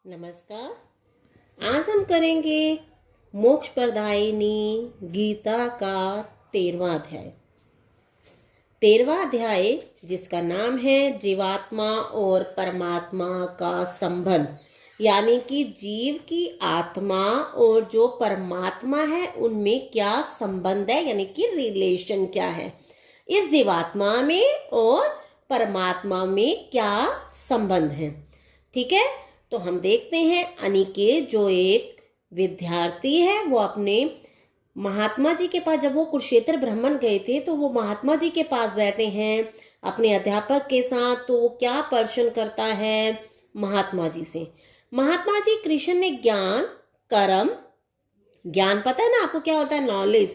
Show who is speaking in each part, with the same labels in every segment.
Speaker 1: नमस्कार। आज हम करेंगे मोक्ष प्रदायिनी गीता का 13वां अध्याय। 13वां अध्याय जिसका नाम है जीवात्मा और परमात्मा का संबंध, यानी कि जीव की आत्मा और जो परमात्मा है उनमें क्या संबंध है, यानी कि रिलेशन क्या है। इस जीवात्मा में और परमात्मा में क्या संबंध है। ठीक है, तो हम देखते हैं अनिकेत जो एक विद्यार्थी है वो अपने महात्मा जी के पास, जब वो कुरुक्षेत्र भ्रमण गए थे तो वो महात्मा जी के पास बैठे हैं अपने अध्यापक के साथ। तो वो क्या प्रश्न करता है महात्मा जी से। महात्मा जी कृष्ण ने ज्ञान, कर्म, ज्ञान पता है ना आपको क्या होता है, नॉलेज,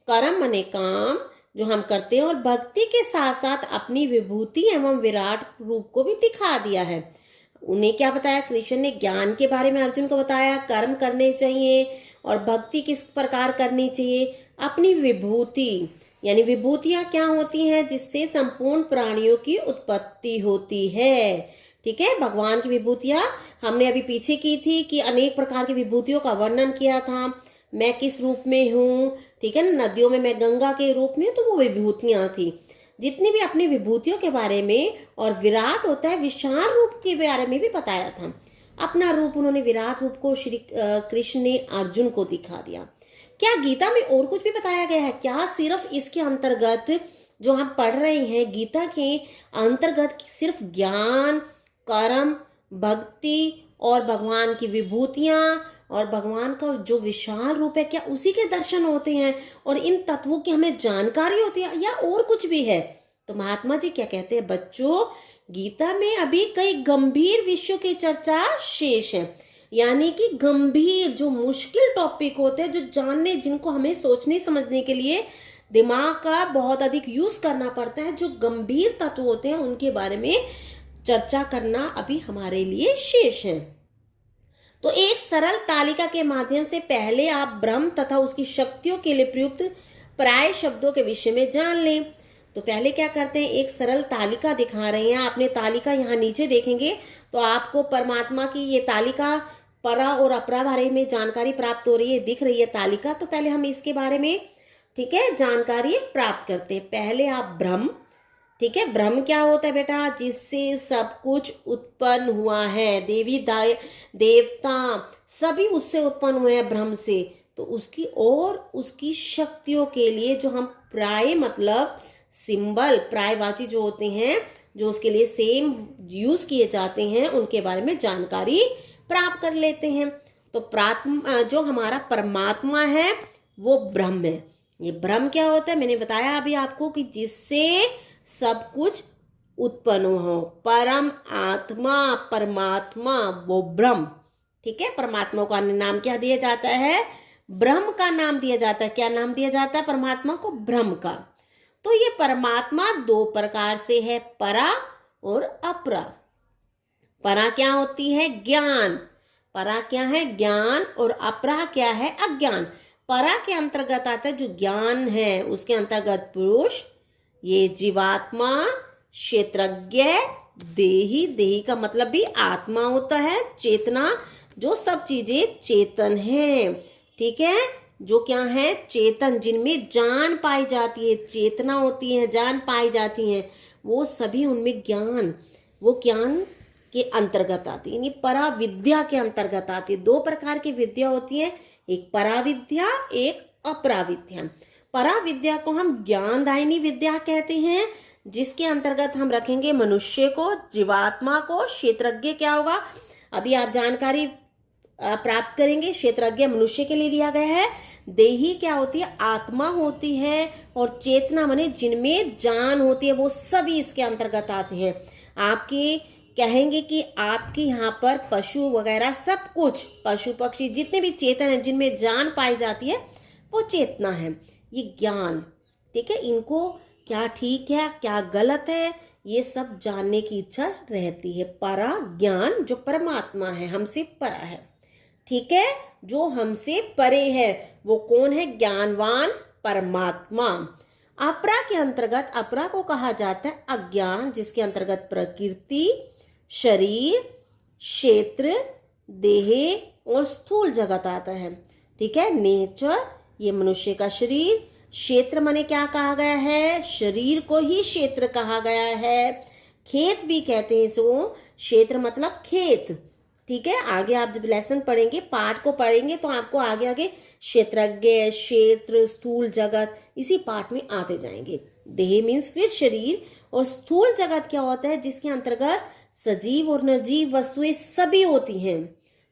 Speaker 1: कर्म माने काम जो हम करते हैं, और भक्ति के साथ साथ अपनी विभूति एवं विराट रूप को भी दिखा दिया है। उन्हें क्या बताया, कृष्ण ने ज्ञान के बारे में अर्जुन को बताया, कर्म करने चाहिए और भक्ति किस प्रकार करनी चाहिए, अपनी विभूति यानी विभूतियां क्या होती हैं जिससे संपूर्ण प्राणियों की उत्पत्ति होती है। ठीक है, भगवान की विभूतियां हमने अभी पीछे की थी कि अनेक प्रकार की विभूतियों का वर्णन किया था। मैं किस रूप में हूँ, ठीक है ना, नदियों में मैं गंगा के रूप में, तो वो विभूतियां थी। जितनी भी अपनी विभूतियों के बारे में, और विराट होता है विशाल रूप के बारे में भी बताया था। अपना रूप उन्होंने, विराट रूप को श्री कृष्ण ने अर्जुन को दिखा दिया। क्या गीता में और कुछ भी बताया गया है क्या? सिर्फ इसके अंतर्गत जो हम पढ़ रहे हैं गीता के अंतर्गत सिर्फ ज्ञान, कर्म, भक्ति और भगवान की विभूतियां और भगवान का जो विशाल रूप है, क्या उसी के दर्शन होते हैं और इन तत्वों की हमें जानकारी होती है, या और कुछ भी है? तो महात्मा जी क्या कहते हैं, बच्चों गीता में अभी कई गंभीर विषयों की चर्चा शेष है। यानी कि गंभीर जो मुश्किल टॉपिक होते हैं, जो जानने, जिनको हमें सोचने समझने के लिए दिमाग का बहुत अधिक यूज करना पड़ता है, जो गंभीर तत्व होते हैं उनके बारे में चर्चा करना अभी हमारे लिए शेष है। तो एक सरल तालिका के माध्यम से पहले आप ब्रह्म तथा उसकी शक्तियों के लिए प्रयुक्त प्राय शब्दों के विषय में जान लें। तो पहले क्या करते हैं, एक सरल तालिका दिखा रहे हैं। आपने तालिका यहाँ नीचे देखेंगे तो आपको परमात्मा की ये तालिका, परा और अपरा बारे में जानकारी प्राप्त हो रही है, दिख रही है तालिका। तो पहले हम इसके बारे में, ठीक है, जानकारी प्राप्त करते हैं। पहले आप ब्रह्म, ठीक है, ब्रह्म क्या होता है बेटा, जिससे सब कुछ उत्पन्न हुआ है। देवी देवता सभी उससे उत्पन्न हुए हैं, ब्रह्म से। तो उसकी और उसकी शक्तियों के लिए जो हम प्राय मतलब सिंबल, प्रायवाची जो होते हैं, जो उसके लिए सेम यूज किए जाते हैं, उनके बारे में जानकारी प्राप्त कर लेते हैं। तो जो हमारा परमात्मा है वो ब्रह्म है। ये ब्रह्म क्या होता है, मैंने बताया अभी आपको कि जिससे सब कुछ उत्पन्न हो। परम आत्मा, परमात्मा वो ब्रह्म, ठीक है। परमात्मा का नाम क्या दिया जाता है, ब्रह्म का नाम दिया जाता है। क्या नाम दिया जाता है परमात्मा को, ब्रह्म का। तो ये परमात्मा दो प्रकार से है, परा और अपरा। परा क्या होती है, ज्ञान, परा क्या है, ज्ञान, और अपरा क्या है, अज्ञान। परा के अंतर्गत आता है जो ज्ञान है, उसके अंतर्गत पुरुष, ये जीवात्मा, क्षेत्रज्ञ, देही, देही का मतलब भी आत्मा होता है, चेतना, जो सब चीजें चेतन है, ठीक है, जो क्या है, चेतन, जिनमें जान पाई जाती है, चेतना होती है, जान पाई जाती है, वो सभी उनमें ज्ञान, वो ज्ञान के अंतर्गत आती है, यानी परा विद्या के अंतर्गत आती है। दो प्रकार की विद्या होती है, एक परा विद्या, एक अपरा विद्या। परा विद्या को हम ज्ञानदायिनी विद्या कहते हैं, जिसके अंतर्गत हम रखेंगे मनुष्य को, जीवात्मा को। क्षेत्रज्ञ क्या होगा, अभी आप जानकारी प्राप्त करेंगे। क्षेत्रज्ञ मनुष्य के लिए लिया गया है। देही क्या होती है, आत्मा होती है, और चेतना माने जिनमें जान होती है, वो सभी इसके अंतर्गत आते हैं। आपके कहेंगे कि आपके यहाँ पर पशु वगैरह सब कुछ, पशु पक्षी जितने भी चेतन है, जिनमें जान पाई जाती है, वो चेतना है, ये ज्ञान, ठीक है। इनको क्या ठीक है, क्या गलत है, ये सब जानने की इच्छा रहती है। परा ज्ञान जो परमात्मा है, हमसे परा है। ठीक है, जो हमसे परे है। वो कौन है? ज्ञानवान परमात्मा। अपरा के अंतर्गत, अपरा को कहा जाता है अज्ञान, जिसके अंतर्गत प्रकृति, शरीर, क्षेत्र, देह और स्थूल जगत आता है। ठीक है, नेचर ये मनुष्य का शरीर, क्षेत्र माने क्या कहा गया है? शरीर को ही क्षेत्र कहा गया है। खेत भी कहते हैं इसको, क्षेत्र मतलब खेत। ठीक है, आगे आप जब लेसन पढ़ेंगे, पाठ को पढ़ेंगे तो आपको आगे आगे क्षेत्रज्ञ, क्षेत्र, स्थूल जगत इसी पाठ में आते जाएंगे। देह मीन्स फिर शरीर, और स्थूल जगत क्या होता है? जिसके अंतर्गत सजीव और निर्जीव वस्तुएं सभी होती हैं।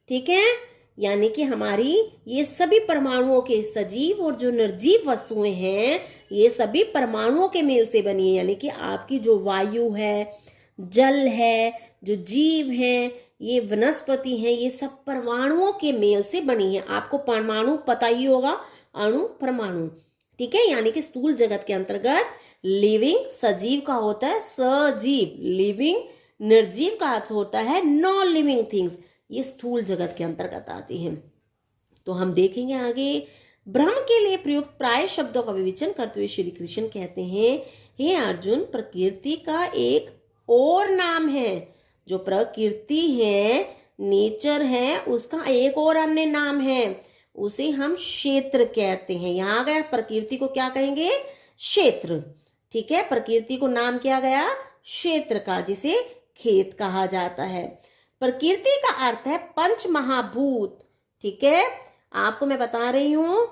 Speaker 1: ठीक है, यानी कि हमारी ये सभी परमाणुओं के, सजीव और जो निर्जीव वस्तुएं हैं ये सभी परमाणुओं के मेल से बनी है। यानी कि आपकी जो वायु है, जल है, जो जीव है, ये वनस्पति है, ये सब परमाणुओं के मेल से बनी है। आपको परमाणु पता ही होगा, अणु, परमाणु। ठीक है, यानी कि स्थूल जगत के अंतर्गत लिविंग सजीव का होता है सजीव, लिविंग निर्जीव का अर्थ होता है नॉन लिविंग थिंग्स। ये स्थूल जगत के अंतर्गत आती हैं। तो हम देखेंगे आगे। ब्रह्म के लिए प्रयुक्त प्राय शब्दों का विवेचन करते हुए श्री कृष्ण कहते हैं, हे अर्जुन, प्रकृति का एक और नाम है। जो प्रकृति है, नेचर है, उसका एक और अन्य नाम है, उसे हम क्षेत्र कहते हैं। यहां गया प्रकृति को क्या कहेंगे? क्षेत्र। ठीक है, प्रकृति को नाम किया गया क्षेत्र का, जिसे खेत कहा जाता है। प्रकृति का अर्थ है पंच महाभूत। ठीक है, आपको मैं बता रही हूं,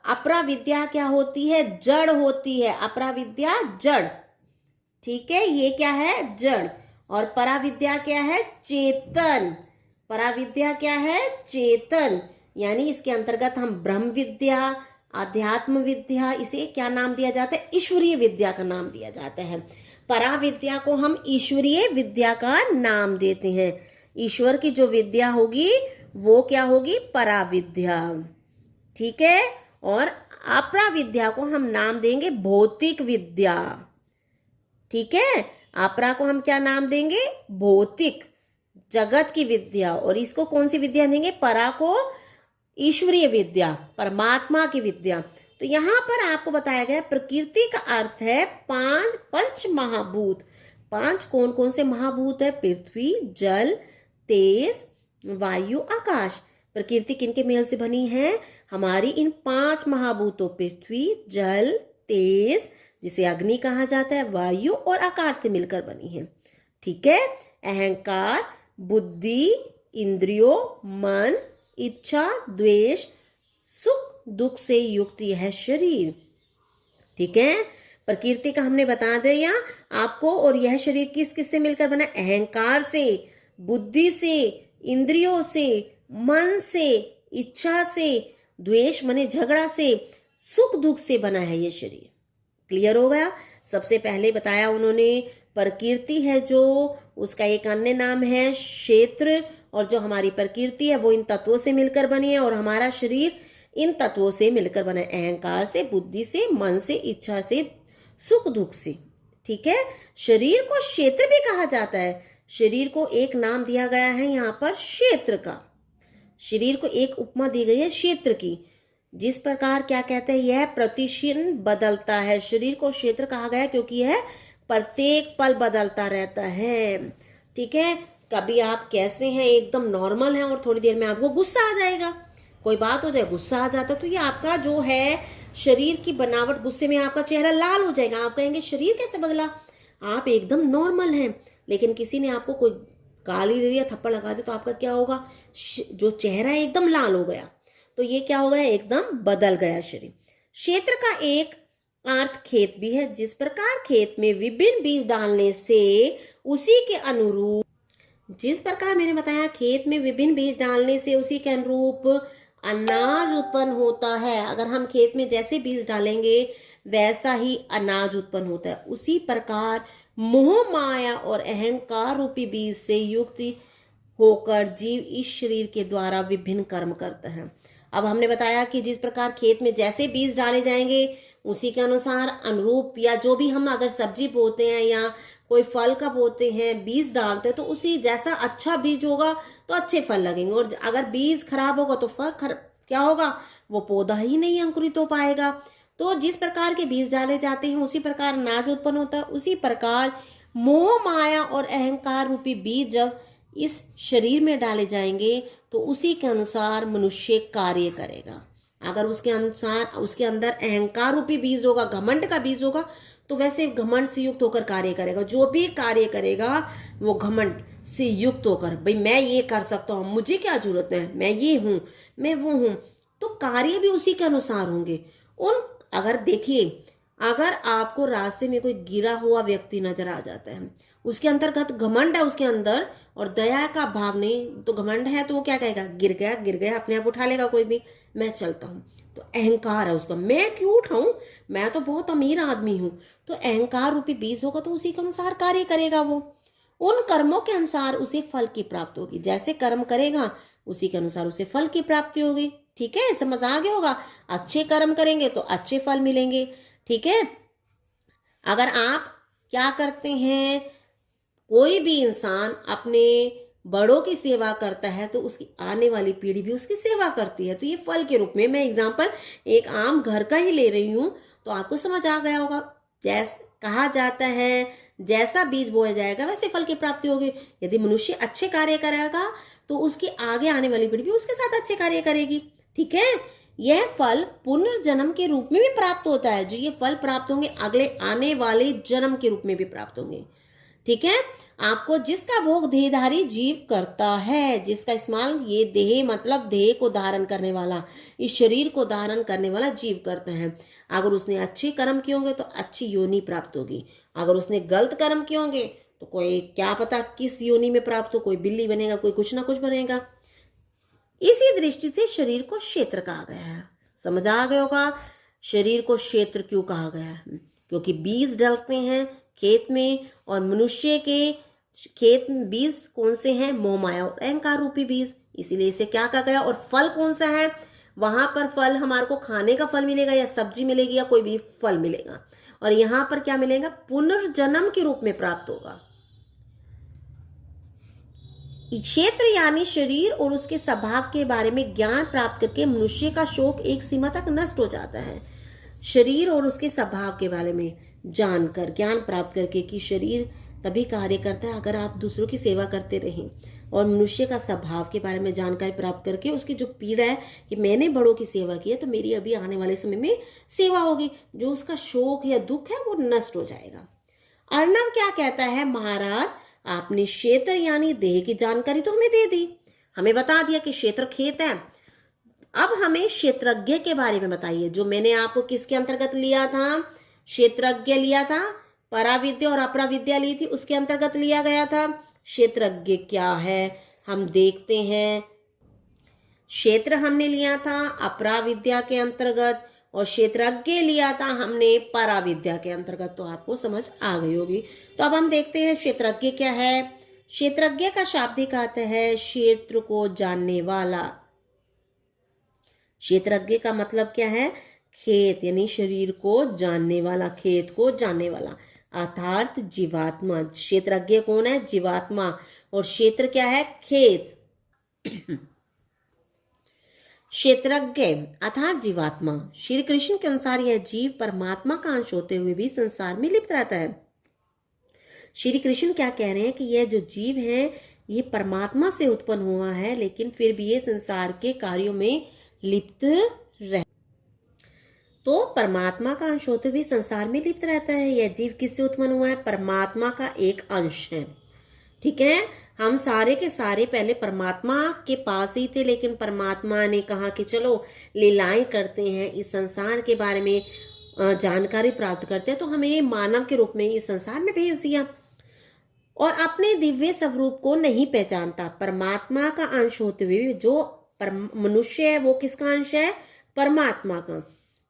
Speaker 1: अपरा विद्या क्या होती है? जड़ होती है। अपरा विद्या जड़। ठीक है, ये क्या है? जड़। और पराविद्या क्या है? चेतन। पराविद्या क्या है? चेतन। यानी इसके अंतर्गत हम ब्रह्म विद्या, आध्यात्म विद्या, इसे क्या नाम दिया जाता है? ईश्वरीय विद्या का नाम दिया जाता है। पराविद्या को हम ईश्वरीय विद्या का नाम देते हैं। ईश्वर की जो विद्या होगी वो क्या होगी? पराविद्या। ठीक है, और अपरा विद्या को हम नाम देंगे भौतिक विद्या। ठीक है, अपरा को हम क्या नाम देंगे? भौतिक जगत की विद्या। और इसको कौन सी विद्या देंगे? परा को ईश्वरीय विद्या, परमात्मा की विद्या। तो यहां पर आपको बताया गया प्रकृति का अर्थ है पंच महाभूत। पांच कौन कौन से महाभूत है? पृथ्वी, जल, तेज, वायु, आकाश। प्रकृति किनके मेल से बनी है? हमारी इन पांच महाभूतों पृथ्वी, जल, तेज, जिसे अग्नि कहा जाता है, वायु और आकाश से मिलकर बनी है। ठीक है, अहंकार, बुद्धि, इंद्रियों, मन, इच्छा, द्वेष, सुख दुख से युक्त यह शरीर। ठीक है, प्रकृति का हमने बता दिया आपको। और यह शरीर किस किस से मिलकर बना? अहंकार से, बुद्धि से, इंद्रियों से, मन से, इच्छा से, द्वेष माने झगड़ा से, सुख दुख से बना है ये शरीर। क्लियर हो गया? सबसे पहले बताया उन्होंने प्रकृति है जो, उसका एक अन्य नाम है क्षेत्र। और जो हमारी प्रकृति है वो इन तत्वों से मिलकर बनी है, और हमारा शरीर इन तत्वों से मिलकर बना है, अहंकार से, बुद्धि से, मन से, इच्छा से, सुख दुख से। ठीक है, शरीर को क्षेत्र भी कहा जाता है। शरीर को एक नाम दिया गया है यहाँ पर क्षेत्र का। शरीर को एक उपमा दी गई है क्षेत्र की। जिस प्रकार क्या कहते हैं, यह प्रतिक्षण बदलता है। शरीर को क्षेत्र कहा गया क्योंकि यह प्रत्येक पल बदलता रहता है। ठीक है, कभी आप कैसे हैं, एकदम नॉर्मल हैं, और थोड़ी देर में आपको गुस्सा आ जाएगा, कोई बात हो जाए, गुस्सा आ जाता, तो ये आपका जो है शरीर की बनावट, गुस्से में आपका चेहरा लाल हो जाएगा। आप कहेंगे शरीर कैसे बदला? आप एकदम नॉर्मल हैं, लेकिन किसी ने आपको कोई गाली दे दिया, थप्पड़ लगा दिया, तो आपका क्या होगा? जो चेहरा है एकदम लाल हो गया। तो ये क्या हो गया? एकदम बदल गया शरीर। क्षेत्र का एक अर्थ खेत भी है। जिस प्रकार खेत में विभिन्न बीज डालने से उसी के अनुरूप, जिस प्रकार मैंने बताया खेत में विभिन्न बीज डालने से उसी के अनुरूप अनाज उत्पन्न होता है। अगर हम खेत में जैसे बीज डालेंगे वैसा ही अनाज उत्पन्न होता है। उसी प्रकार मोह माया और अहंकार रूपी बीज से युक्त होकर जीव इस शरीर के द्वारा विभिन्न कर्म करता है। अब हमने बताया कि जिस प्रकार खेत में जैसे बीज डाले जाएंगे उसी के अनुसार अनुरूप, या जो भी हम अगर सब्जी बोते हैं या कोई फल का बोते हैं, बीज डालते हैं, तो उसी जैसा अच्छा बीज होगा तो अच्छे फल लगेंगे, और अगर बीज खराब होगा तो फल क्या होगा, वो पौधा ही नहीं अंकुरित हो पाएगा। तो जिस प्रकार के बीज डाले जाते हैं उसी प्रकार अनाज उत्पन्न होता है। उसी प्रकार मोह माया और अहंकार रूपी बीज जब इस शरीर में डाले जाएंगे तो उसी के अनुसार मनुष्य कार्य करेगा। अगर उसके अनुसार उसके अंदर अहंकार रूपी बीज होगा, घमंड का बीज होगा, तो वैसे घमंड से युक्त होकर कार्य करेगा। जो भी कार्य करेगा वो घमंड से युक्त होकर, भाई मैं ये कर सकता हूँ, मुझे क्या जरूरत है, मैं ये हूँ, मैं वो हूँ, तो कार्य भी उसी के अनुसार होंगे। अगर देखिए, अगर आपको रास्ते में कोई गिरा हुआ व्यक्ति नजर आ जाता है, उसके अंतर्गत घमंड है उसके अंदर और दया का भाव नहीं, तो घमंड है तो वो क्या कहेगा, गिर गया गिर गया, अपने आप उठा लेगा कोई भी, मैं चलता हूँ। तो अहंकार है उसका, मैं क्यों उठाऊं, मैं तो बहुत अमीर आदमी हूं। तो अहंकार रूपी बीज होगा तो उसी के अनुसार कार्य करेगा। वो उन कर्मों के अनुसार उसे फल की प्राप्ति होगी। जैसे कर्म करेगा उसी के अनुसार उसे फल की प्राप्ति होगी। ठीक है, समझ आ गया होगा। अच्छे कर्म करेंगे तो अच्छे फल मिलेंगे। ठीक है, अगर आप क्या करते हैं, कोई भी इंसान अपने बड़ों की सेवा करता है तो उसकी आने वाली पीढ़ी भी उसकी सेवा करती है। तो ये फल के रूप में, मैं एग्जांपल एक आम घर का ही ले रही हूं तो आपको समझ आ गया होगा। जैसे कहा जाता है जैसा बीज बोया जाएगा वैसे फल की प्राप्ति होगी। यदि मनुष्य अच्छे कार्य करेगा तो उसकी आगे आने वाली पीढ़ी भी उसके साथ अच्छे कार्य करेगी। ठीक है, यह फल पुनर्जन्म के रूप में भी प्राप्त होता है। जो ये फल प्राप्त होंगे अगले आने वाले जन्म के रूप में भी प्राप्त होंगे। ठीक है, आपको जिसका भोग देहधारी जीव करता है, जिसका इस्तेमाल ये देह मतलब देह को धारण करने वाला, इस शरीर को धारण करने वाला जीव करता है। अगर उसने अच्छे कर्म किए होंगे तो अच्छी योनि प्राप्त होगी। अगर उसने गलत कर्म किए होंगे तो कोई क्या पता किस योनि में प्राप्त हो, कोई बिल्ली बनेगा, कोई कुछ ना कुछ बनेगा। इसी दृष्टि से शरीर को क्षेत्र कहा गया है। समझ आ गया होगा शरीर को क्षेत्र क्यों कहा गया है, क्योंकि बीज डलते हैं खेत में, और मनुष्य के खेत में बीज कौन से हैं, मोह माया और अहंकार रूपी बीज, इसीलिए इसे क्या कहा गया। और फल कौन सा है, वहां पर फल हमारे को खाने का फल मिलेगा या सब्जी मिलेगी या कोई भी फल मिलेगा, और यहाँ पर क्या मिलेगा, पुनर्जन्म के रूप में प्राप्त होगा। क्षेत्र यानी शरीर और उसके स्वभाव के बारे में ज्ञान प्राप्त करके मनुष्य का शोक एक सीमा तक नष्ट हो जाता है। शरीर और उसके स्वभाव के बारे में जानकर, ज्ञान प्राप्त करके कि शरीर तभी कार्य करता है अगर आप दूसरों की सेवा करते रहें, और मनुष्य का स्वभाव के बारे में जानकारी प्राप्त करके उसकी जो पीड़ा है कि मैंने बड़ों की सेवा की है तो मेरी अभी आने वाले समय में सेवा होगी, जो उसका शोक या दुख है वो नष्ट हो जाएगा। अर्णव क्या कहता है, महाराज आपने क्षेत्र यानी देह की जानकारी तो हमें दे दी, हमें बता दिया कि क्षेत्र खेत है। अब हमें क्षेत्रज्ञ के बारे में बताइए। जो मैंने आपको किसके अंतर्गत लिया था, क्षेत्रज्ञ लिया था, पराविद्या और अपराविद्या ली थी, उसके अंतर्गत लिया गया था। क्षेत्रज्ञ क्या है हम देखते हैं। क्षेत्र हमने लिया था अपराविद्या के अंतर्गत और क्षेत्रज्ञ लिया था हमने पराविद्या के अंतर्गत। तो आपको समझ आ गई होगी। तो अब हम देखते हैं क्षेत्रज्ञ क्या है। क्षेत्रज्ञ का शाब्दिक अर्थ है क्षेत्र को जानने वाला। क्षेत्रज्ञ का मतलब क्या है, खेत यानी शरीर को जानने वाला, खेत को जानने वाला अर्थात जीवात्मा। क्षेत्रज्ञ कौन है, जीवात्मा, और क्षेत्र क्या है, खेत। क्षेत्रज्ञ अर्थात जीवात्मा। श्री कृष्ण के अनुसार यह जीव परमात्मा का अंश होते हुए भी संसार में लिप्त रहता है। श्री कृष्ण क्या कह रहे हैं कि यह जो जीव है ये परमात्मा से उत्पन्न हुआ है, लेकिन फिर भी ये संसार के कार्यों में लिप्त रह, तो परमात्मा का अंश होते हुए संसार में लिप्त रहता है। यह जीव किससे उत्पन्न हुआ है, परमात्मा का एक अंश है। ठीक है, हम सारे के सारे पहले परमात्मा के पास ही थे, लेकिन परमात्मा ने कहा कि चलो लीलाएं करते हैं, इस संसार के बारे में जानकारी प्राप्त करते हैं, तो हमें मानव के रूप में इस संसार में भेज दिया। और अपने दिव्य स्वरूप को नहीं पहचानता। परमात्मा का अंश होते हुए जो मनुष्य है वो किसका अंश है, परमात्मा का।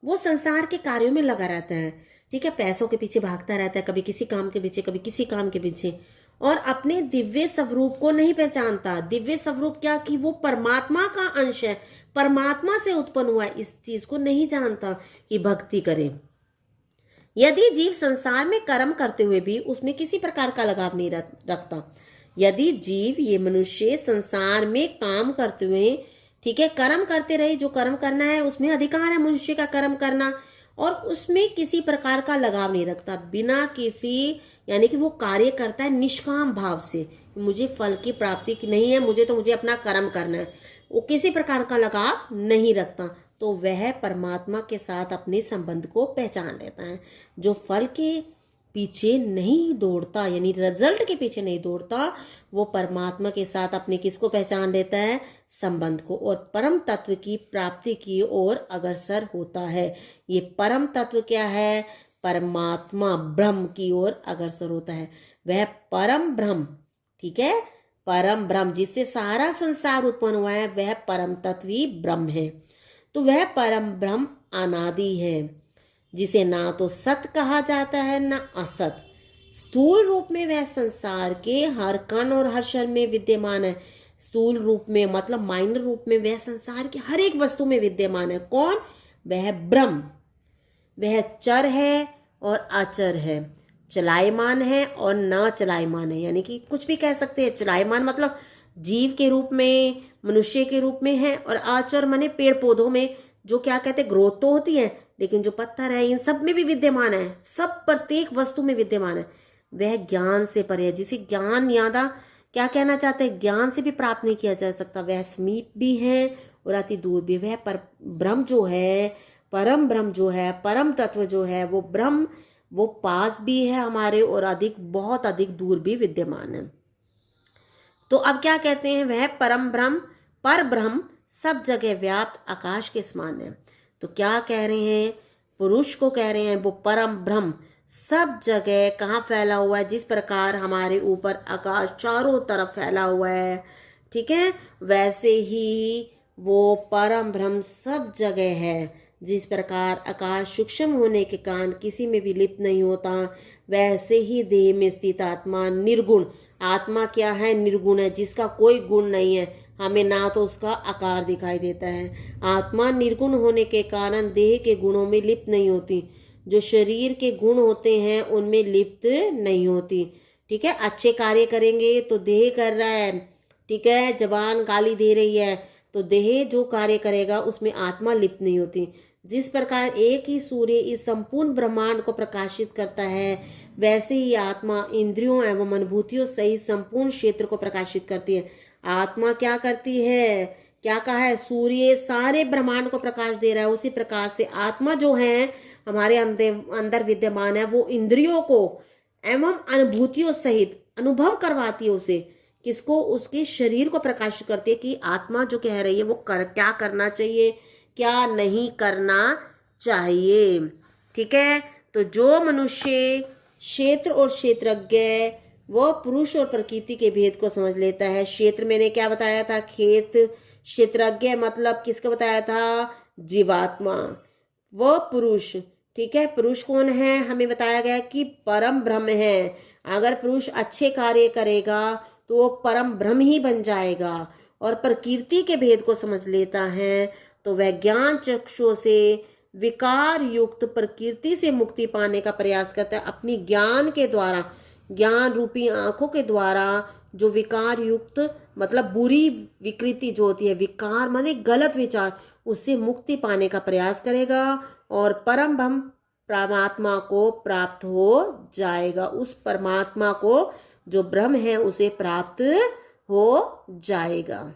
Speaker 1: वो संसार के कार्यों में लगा रहता है। ठीक है, पैसों के पीछे भागता रहता है, कभी किसी काम के पीछे, कभी किसी काम के पीछे, और अपने दिव्य स्वरूप को नहीं पहचानता। दिव्य स्वरूप क्या, कि वो परमात्मा का अंश है, परमात्मा से उत्पन्न हुआ है, इस चीज को नहीं जानता कि भक्ति करें। यदि जीव संसार में कर्म करते हुए भी उसमें किसी प्रकार का लगाव नहीं रखता, यदि जीव ये मनुष्य संसार में काम करते हुए, ठीक है, कर्म करते रहे, जो कर्म करना है उसमें अधिकार है मनुष्य का कर्म करना, और उसमें किसी प्रकार का लगाव नहीं रखता, बिना किसी, यानी कि वो कार्य करता है निष्काम भाव से, मुझे फल की प्राप्ति की नहीं है, मुझे अपना कर्म करना है, वो किसी प्रकार का लगाव नहीं रखता, तो वह परमात्मा के साथ अपने संबंध को पहचान लेता है। जो फल के पीछे नहीं दौड़ता, यानी रिजल्ट के पीछे नहीं दौड़ता, वो परमात्मा के साथ अपने किसको पहचान लेता है, संबंध को, और परम तत्व की प्राप्ति की ओर अग्रसर होता है। ये परम तत्व क्या है, परमात्मा ब्रह्म की ओर अग्रसर होता है। वह परम ब्रह्म, ठीक है, परम ब्रह्म जिससे सारा संसार उत्पन्न हुआ है, वह परम तत्व ही ब्रह्म है। तो वह परम ब्रह्म अनादि है, जिसे ना तो सत कहा जाता है ना असत। स्थूल रूप में वह संसार के हर कण और हर क्षण में विद्यमान है। स्थूल रूप में मतलब माइनर रूप में वह संसार के हर एक वस्तु में विद्यमान है। कौन? वह ब्रह्म। वह चर है और अचर है, चलायमान है और न चलायमान है, यानी कि कुछ भी कह सकते हैं। चलायमान मतलब जीव के रूप में, मनुष्य के रूप में है, और अचर माने पेड़ पौधों में जो क्या कहते हैं, ग्रोथ तो होती है, लेकिन जो पत्थर है इन सब में भी विद्यमान है, सब प्रत्येक वस्तु में विद्यमान है। वह ज्ञान से परे है, जिसे ज्ञान यादा क्या कहना चाहते हैं, ज्ञान से भी प्राप्त नहीं किया जा सकता। वह समीप भी है और अति दूर भी। वह पर ब्रह्म जो है, परम ब्रह्म जो है, परम तत्व जो है, वो ब्रह्म, वो पास भी है हमारे और अधिक, बहुत अधिक दूर भी विद्यमान है। तो अब क्या कहते हैं, वह परम ब्रह्म, पर ब्रह्म सब जगह व्याप्त आकाश के समान है। तो क्या कह रहे हैं, पुरुष को कह रहे हैं वो परम ब्रह्म सब जगह कहाँ फैला हुआ है, जिस प्रकार हमारे ऊपर आकाश चारों तरफ फैला हुआ है, ठीक है, वैसे ही वो परम ब्रह्म सब जगह है। जिस प्रकार आकाश सूक्ष्म होने के कारण किसी में भी लिप्त नहीं होता, वैसे ही देह में स्थित आत्मा निर्गुण, आत्मा क्या है, निर्गुण है, जिसका कोई गुण नहीं है, हमें ना तो उसका आकार दिखाई देता है। आत्मा निर्गुण होने के कारण देह के गुणों में लिप्त नहीं होती, जो शरीर के गुण होते हैं उनमें लिप्त नहीं होती, ठीक है। अच्छे कार्य करेंगे तो देह कर रहा है, ठीक है, जबान गाली दे रही है, तो देह जो कार्य करेगा उसमें आत्मा लिप्त नहीं होती। जिस प्रकार एक ही सूर्य इस संपूर्ण ब्रह्मांड को प्रकाशित करता है, वैसे ही आत्मा इंद्रियों एवं अनुभूतियों सहित संपूर्ण क्षेत्र को प्रकाशित करती है। आत्मा क्या करती है, क्या कहा है, सूर्य सारे ब्रह्मांड को प्रकाश दे रहा है, उसी प्रकार से आत्मा जो है हमारे अंदर विद्यमान है, वो इंद्रियों को एवं अनुभूतियों सहित अनुभव करवाती है उसे, किसको, उसके शरीर को प्रकाशित करती है कि आत्मा जो कह रही है वो क्या करना चाहिए, क्या नहीं करना चाहिए, ठीक है। तो जो मनुष्य क्षेत्र और क्षेत्रज्ञ, वह पुरुष और प्रकृति के भेद को समझ लेता है। क्षेत्र मैंने क्या बताया था, खेत, क्षेत्रज्ञ मतलब किसको बताया था, जीवात्मा, वह पुरुष, ठीक है। पुरुष कौन है, हमें बताया गया कि परम ब्रह्म है। अगर पुरुष अच्छे कार्य करेगा तो वो परम ब्रह्म ही बन जाएगा, और प्रकृति के भेद को समझ लेता है तो वह ज्ञान चक्षु से विकार युक्त प्रकृति से मुक्ति पाने का प्रयास करता है। अपनी ज्ञान के द्वारा, ज्ञान रूपी आंखों के द्वारा जो विकार युक्त मतलब बुरी विकृति जो होती है, विकार माने गलत विचार, उससे मुक्ति पाने का प्रयास करेगा और परम ब्रह्म परमात्मा को प्राप्त हो जाएगा। उस परमात्मा को जो ब्रह्म है उसे प्राप्त हो जाएगा।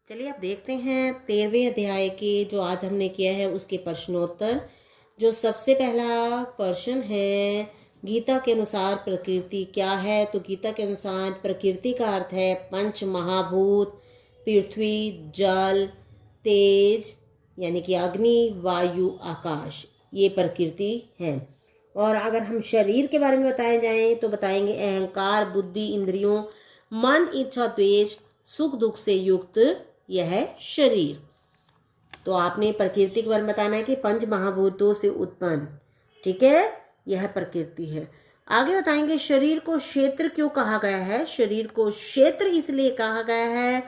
Speaker 1: चलिए अब देखते हैं 13वें अध्याय के जो आज हमने किया है उसके प्रश्नोत्तर। जो सबसे पहला प्रश्न है, गीता के अनुसार प्रकृति क्या है। तो गीता के अनुसार प्रकृति का अर्थ है पंच महाभूत, पृथ्वी, जल, तेज यानी कि अग्नि, वायु, आकाश, ये प्रकृति है। और अगर हम शरीर के बारे में बताए जाएं तो बताएंगे अहंकार, बुद्धि, इंद्रियों, मन, इच्छा, द्वेष, सुख दुख से युक्त यह शरीर। तो आपने प्रकृति के बारे में बताना है कि पंच महाभूतों से उत्पन्न, ठीक है, यह प्रकृति है। आगे बताएंगे शरीर को क्षेत्र क्यों कहा गया है। शरीर को क्षेत्र इसलिए कहा गया है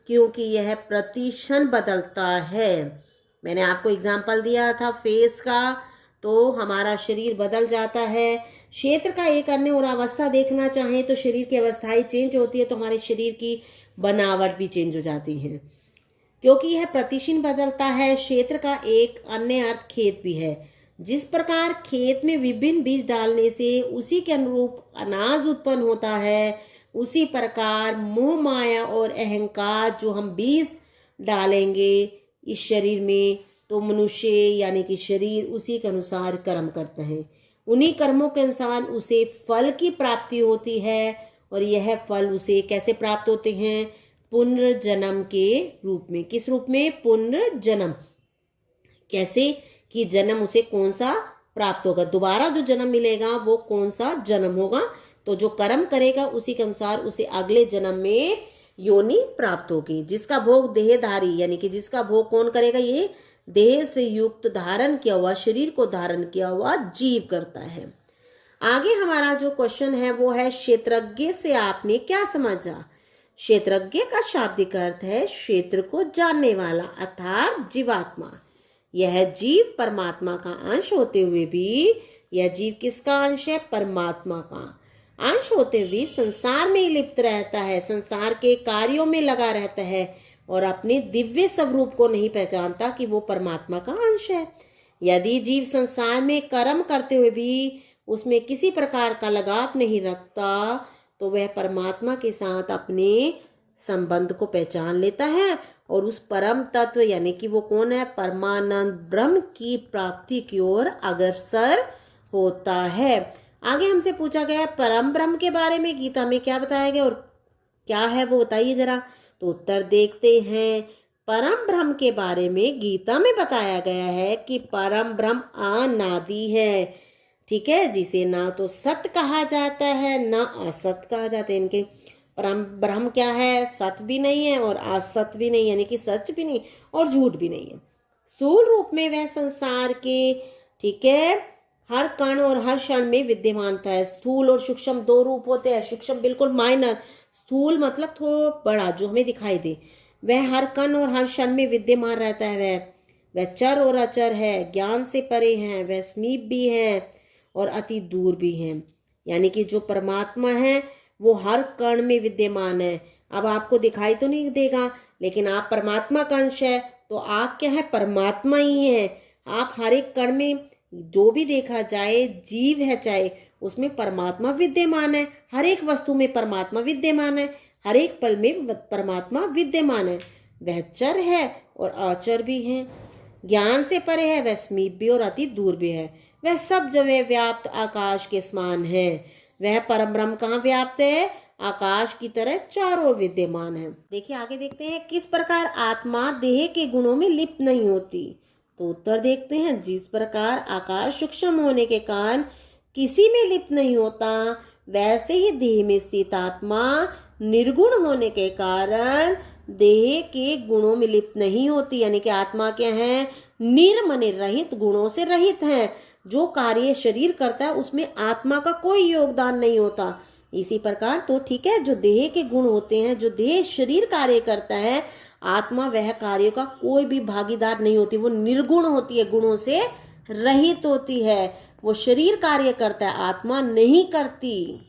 Speaker 1: क्योंकि यह प्रतिक्षण बदलता है। मैंने आपको एग्जाम्पल दिया था फेस का, तो हमारा शरीर बदल जाता है। क्षेत्र का एक अन्य और अवस्था देखना चाहें तो शरीर की अवस्थाएं चेंज होती है, तो हमारे शरीर की बनावट भी चेंज हो जाती है। क्योंकि यह प्रतिक्षण बदलता है। क्षेत्र का एक अन्य अर्थ खेत भी है। जिस प्रकार खेत में विभिन्न बीज डालने से उसी के अनुरूप अनाज उत्पन्न होता है, उसी प्रकार मोह माया और अहंकार जो हम बीज डालेंगे इस शरीर में, तो मनुष्य यानी कि शरीर उसी के अनुसार कर्म करते हैं। उन्हीं कर्मों के अनुसार उसे फल की प्राप्ति होती है, और यह फल उसे कैसे प्राप्त होते हैं? पुनर्जन्म के रूप में। किस रूप में? पुनर्जन्म। कैसे कि जन्म उसे कौन सा प्राप्त होगा, दोबारा जो जन्म मिलेगा वो कौन सा जन्म होगा? तो जो कर्म करेगा उसी के अनुसार उसे अगले जन्म में योनि प्राप्त होगी। जिसका भोग देहधारी यानी कि जिसका भोग कौन करेगा? ये देह से युक्त धारण किया हुआ, शरीर को धारण किया हुआ जीव करता है। आगे हमारा जो क्वेश्चन है वो है, क्षेत्रज्ञ से आपने क्या समझा? क्षेत्रज्ञ का शाब्दिक अर्थ है क्षेत्र को जानने वाला अर्थात जीवात्मा। यह जीव परमात्मा का अंश होते हुए भी, यह जीव किसका अंश है? परमात्मा का अंश होते हुए संसार में लिप्त रहता है, संसार के कार्यों में लगा रहता है और अपने दिव्य स्वरूप को नहीं पहचानता कि वो परमात्मा का अंश है। यदि जीव संसार में कर्म करते हुए भी उसमें किसी प्रकार का लगाव नहीं रखता, तो वह परमात्मा के साथ अपने संबंध को पहचान लेता है और उस परम तत्व यानी कि वो कौन है? परमानंद ब्रह्म की प्राप्ति की ओर अग्रसर होता है। आगे हमसे पूछा गया परम ब्रह्म के बारे में गीता में क्या बताया गया और क्या है वो बताइए जरा। तो उत्तर देखते हैं। परम ब्रह्म के बारे में गीता में बताया गया है कि परम ब्रह्म अनादि है, ठीक है, जिसे ना तो सत्य कहा जाता है ना असत कहा जाता है। इनके परम ब्रह्म क्या है? सत्य भी नहीं है और असत भी नहीं, यानी कि सच भी नहीं और झूठ भी नहीं है। स्थूल रूप में वह संसार के, ठीक है, हर कण और हर क्षण में विद्यमानता है। स्थूल और सूक्ष्म दो रूप होते हैं। सूक्ष्म बिल्कुल माइनर, स्थूल मतलब थोड़ा बड़ा जो हमें दिखाई दे। वह हर कण और हर क्षण में विद्यमान रहता है। वह चर और अचर है, ज्ञान से परे है, वह समीप भी है और अति दूर भी है। यानी कि जो परमात्मा है वो हर कण में विद्यमान है। अब आपको दिखाई तो नहीं देगा, लेकिन आप परमात्मा का अंश है, तो आप क्या है? परमात्मा ही है। आप हर एक कण में जो भी देखा जाए, जीव है चाहे, उसमें परमात्मा विद्यमान है। हर एक वस्तु में परमात्मा विद्यमान है, हर एक पल में परमात्मा विद्यमान है। वह चर है और अचर भी है, ज्ञान से परे है, वह समीप भी और अति दूर भी है। वह सब जगह व्याप्त आकाश के समान है। वह परम ब्रह्म कहाँ व्याप्त है? आकाश की तरह चारों ओर विद्यमान है। देखिए आगे देखते हैं, किस प्रकार आत्मा देह के गुणों में लिप्त नहीं होती। तो उत्तर देखते हैं, जिस प्रकार आकाश सूक्ष्म होने के कारण किसी में लिप्त नहीं होता, वैसे ही देह में स्थित आत्मा निर्गुण होने के कारण देह के गुणों में लिप्त नहीं होती। यानी कि आत्मा क्या है? निर्मने रहित, गुणों से रहित है। जो कार्य शरीर करता है उसमें आत्मा का कोई योगदान नहीं होता। इसी प्रकार तो ठीक है, जो देह के गुण होते हैं, जो देह शरीर कार्य करता है, आत्मा वह कार्य का कोई भी भागीदार नहीं होती। वो निर्गुण होती है, गुणों से रहित होती है। वो शरीर कार्य करता है, आत्मा नहीं करती।